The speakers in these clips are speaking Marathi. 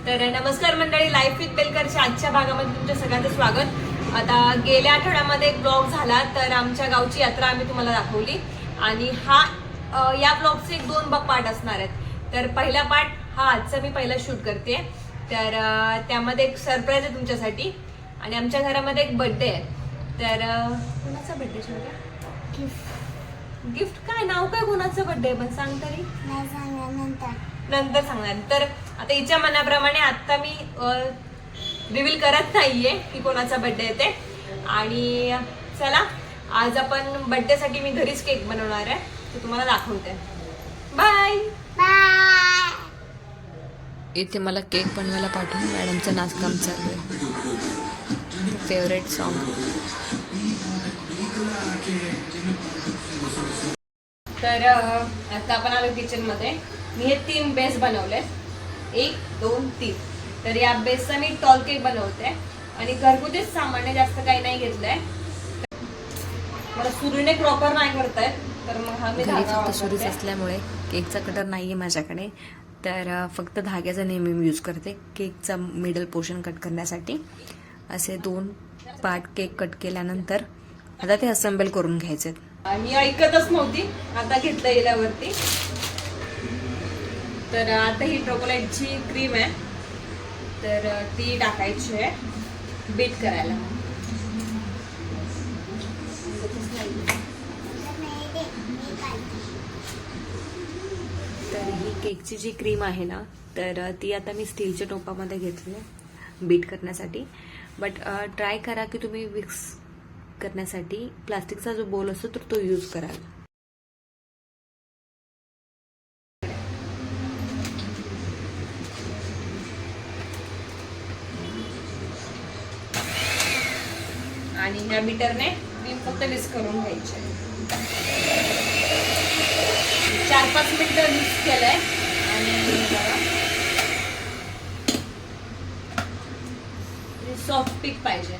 तर नमस्कार मंडळी, लाईफ विथ बेलकरच्या आजच्या भागामध्ये तुमच्या सगळ्यांचं स्वागत। आता गेल्या आठवड्यामध्ये एक ब्लॉग झाला, तर आमच्या गावची यात्रा आम्ही तुम्हाला दाखवली आणि या ब्लॉगचे एक 2 पार्ट असणार आहेत। तर पहिला पार्ट हा आजचा मी पहिला शूट करते, तर त्यामध्ये एक सरप्राईज आहे तुमच्यासाठी आणि आमच्या घरामध्ये एक बर्थडे आहे। तर कोणाचा बर्थडे आहे? गिफ्ट काय नाव काय कोणाचं बर्थडे पण सांग तरी। नंतर सांगणार। तर आता हिच्या मनाप्रमाणे आता मी रिव्हील करत नाहीये की कोणाचा बर्थडे आहे ते। आणि चला आज आपण बर्थडे साठी मी घरीच केक बनवणार आहे, ते तुम्हाला दाखवते। Bye bye. इथे मला केक बनवायला पाठवून मॅडमचं नाचकाम चालू आहे। Favourite song. तर आता आपण आलो किचन मध्ये। मी हे 3 बेस बनवले, 1 2 3। तर या बेसचा मी टॉल केक बनवते आणि घरगुतीच सामान्य जास्त काही नाही घेतलंय। मला सुरीने प्रॉपर नाही करतायत, तर मग हा मी धागा फक्त सुरीच असल्यामुळे केकचा कटर नाहीये माझ्याकडे, तर फक्त धाग्याचा नेहमी मी यूज करते केकचा मिडल पोर्शन कट करण्यासाठी। असे 2 पार्ट केक कट केल्यानंतर आता ते असेंबल करून घ्यायचे। मी ऐकतच नव्हती, आता घेतलं गेल्यावरती। तर आता ही चॉकलेटची क्रीम आहे, तर ती टाकायची आहे बीट करायला। तर ही केकची जी क्रीम आहे ना, तर ती आता मी स्टीलच्या टोपामध्ये घेतली आहे बीट करण्यासाठी। बट ट्राय करा की तुम्ही विक्स करण्यासाठी प्लास्टिकचा जो बोल असतो तर तो यूज कराल। आणि या बीटरने क्रीम फक्त मिक्स करून घ्यायची। 4-5 मिनिटं मिक्स केलंय आणि सॉफ्ट पीक पाहिजे।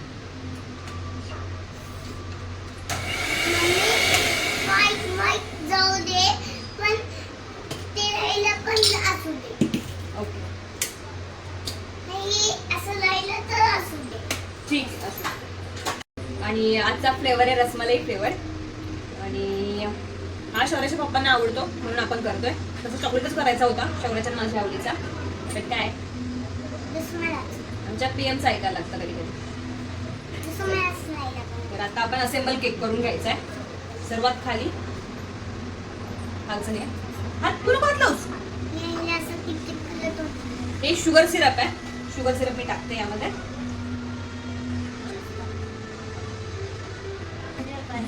जाऊ दे, पण ते राहिलं पण असू दे। ओके, नाही असं राहिलं तर असू दे। ठीक आहे। आणि आजचा फ्लेवर आहे रसमलाई फ्लेवर आणि हा शौर्याच्या पप्पांना आवडतो म्हणून आपण करतोय। तसं चॉकलेटच करायचा होता शौर्याच्या माझ्या आवडीचा, पण काय आमच्या पीएमचं ऐकायला लागतं कधी कधी। तर आता आपण असेंबल केक करून घ्यायचा आहे। सर्वात खाली खालचं हात पुढे घातलंस। हे शुगर सिरप आहे, शुगर सिरप मी टाकते यामध्ये।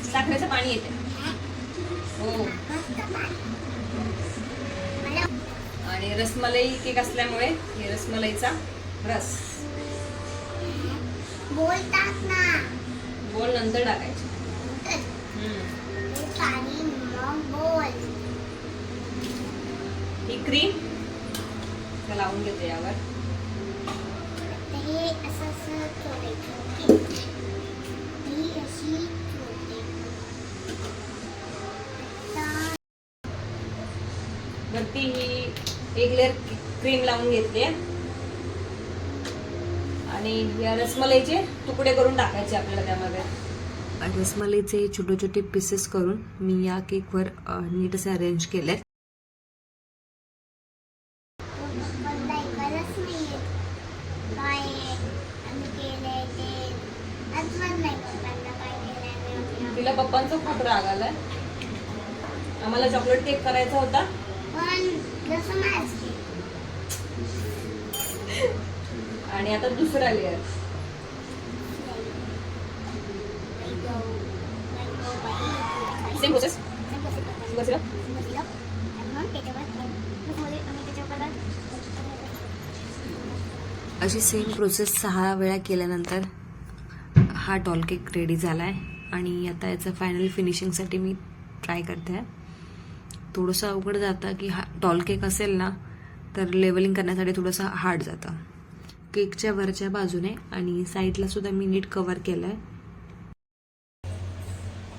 साखरेचं पाणी येते हो। आणि रसमलाई केक असल्यामुळे हे रसमलाईचा रस। बोल टाक ना, बोल नंतर टाकायचे। पाणी मग बोल। ही क्रीम लावून घेते यावर। हे असं ठेवायचं, ही अशी ठेवते। वरती ही एक लेअर क्रीम लावून घेतली आणि या रसमलाईचे तुकडे करून टाकायचे आपल्याला त्यामध्ये। रसमलाईचे छोटे छोटे पीसेस करून मी या केकवर नीट असे अरेंज केले। तिला पप्पांचा खूप राग आलाय, आम्हाला चॉकलेट केक करायचा होता आणि आता दुसरा लेअर। Same process. अशी सेम प्रोसेस 6 वेळा केल्यानंतर हा टॉल केक रेडी झालाय आणि आता याचं फायनल फिनिशिंगसाठी मी ट्राय करते। थोडंसं अवघड जातं की हा टॉल केक असेल ना तर लेवलिंग करण्यासाठी थोडंसं हार्ड जातं। केकच्या वरच्या बाजूने आणि साईडला सुद्धा मी नीट कव्हर केलंय।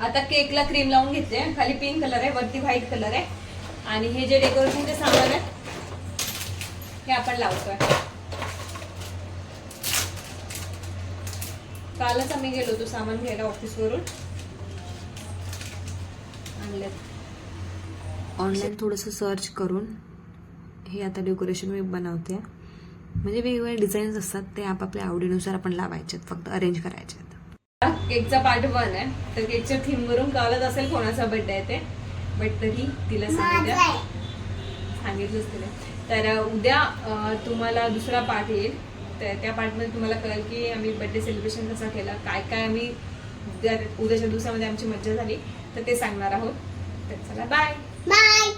आता केकला क्रीम लावून घेतले, खाली पिंक कलर आहे वरती व्हाईट कलर आहे आणि हे जे डेकोरेशनचे सामान आहे हे आपण लावतोय। कालच आम्ही गेलो होतो सामान घ्यायला ऑफिसवरून, आणलं. ऑनलाईन थोडंसं सर्च करून हे आता डेकोरेशन मी बनवते. म्हणजे वेगवेगळे डिझाईन्स असतात, ते आपापल्या आवडीनुसार आपण लावायचे, फक्त अरेंज करायचे. केकचा पार्ट 1 आहे. तर केकच्या थीम वरून कळत असेल कोणाचा बर्थडे आहे ते, बट तरी तिला माझा आहे. सांगितलंच तिने. तर उद्या तुम्हाला दुसरा पार्ट येईल. तर त्या पार्टमध्ये तुम्हाला कळेल की आम्ही बर्थडे सेलिब्रेशन कसा केला, काय काय आम्ही उद्याच्या दिवसामध्ये आमची मज्जा झाली, तर ते सांगणार आहोत. तर चला बाय. बाय.